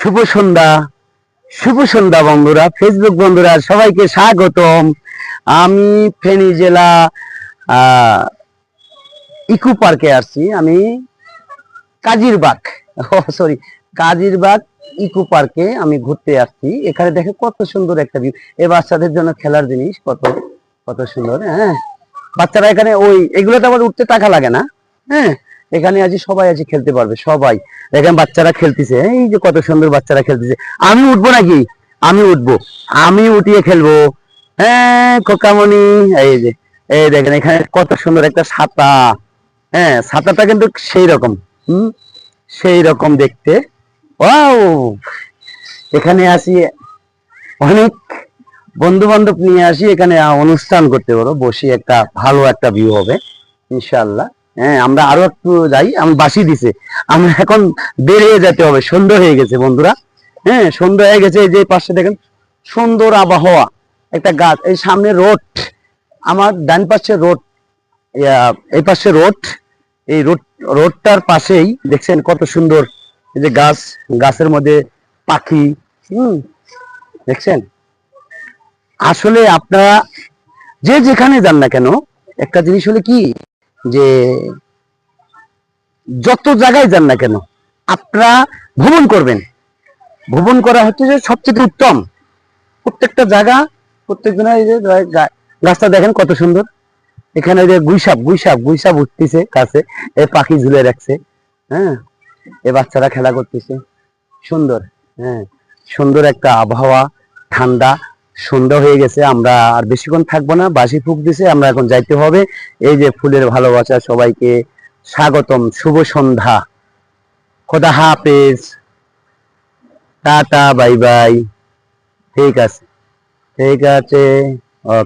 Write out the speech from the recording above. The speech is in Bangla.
শুভ সন্ধ্যা, শুভ সন্ধ্যা বন্ধুরা, ফেসবুক বন্ধুরা সবাইকে স্বাগতম। আমি ফেনী জেলা আহ ইকো পার্কে আসছি। আমি কাজিরবাগ, সরি, কাজিরবাগ ইকো পার্কে আমি ঘুরতে আসছি। এখানে দেখে কত সুন্দর একটা ভিউ। এই বাচ্চাদের জন্য খেলার জিনিস কত কত সুন্দর। হ্যাঁ, বাচ্চারা এখানে ওই এগুলোতে আবার উঠতে টাকা লাগে না। হ্যাঁ, এখানে আজ সবাই আজ খেলতে পারবে, সবাই। দেখেন বাচ্চারা খেলতেছে, এই যে কত সুন্দর বাচ্চারা খেলতেছে। আমি উঠবো নাকি? আমি উঠবো, আমি উঠিয়ে খেলবো। হ্যাঁ খোকামণি, এই যে, এই দেখেন এখানে কত সুন্দর একটা ছাতা। হ্যাঁ, ছাতাটা কিন্তু সেই রকম, হম, সেই রকম দেখতে। ওয়াও, এখানে আসি অনেক বন্ধু বান্ধব নিয়ে আসি, এখানে অনুষ্ঠান করতে পারো, বসি একটা ভালো একটা ভিউ হবে ইনশাল্লাহ। হ্যাঁ, আমরা আরো একটু যাই, আমি বাসি দিছে, আমরা এখন বের হয়ে যেতে হবে, সন্ধ্যা হয়ে গেছে বন্ধুরা। হ্যাঁ, সন্ধ্যা হয়ে গেছে। এই যে পাশে দেখেন সুন্দর আবহাওয়া, একটা গাছ, এই সামনে রোড, আমার ডান পাশে রোড, এই পাশে রোড, এই রোডটার পাশেই দেখছেন কত সুন্দর এই যে গাছ, গাছের মধ্যে পাখি, হুম, দেখছেন। আসলে আপনারা যে যেখানে যান না কেন, একটা জিনিস হলে কি, যে যত জায়গায় যান না কেন আপনারা ভ্রমণ করবেন। ভ্রমণ করা হচ্ছে যে সবচেয়ে উত্তম। প্রত্যেকটা জায়গা, প্রত্যেক দিনের এই যে গাছটা দেখেন কত সুন্দর। এখানে যে গুইসাপ গুইসাপ গুইসাপ উঠতেছে কাছে, এ পাখি ঝুলে রাখছে। হ্যাঁ, এ বাচ্চারা খেলা করতেছে, সুন্দর। হ্যাঁ, সুন্দর একটা আবহাওয়া, ঠান্ডা। সন্ধ্যা হয়ে গেছে, আমরা আর বেশিক্ষণ থাকবো না, বাসি ফুক দিছে, আমরা এখন যাইতে হবে। এই যে ফুলের ভালোবাসা, সবাইকে স্বাগতম, শুভ সন্ধ্যা, খোদা হাফেজ, টাটা, বাই বাই। ঠিক আছে, ঠিক আছে।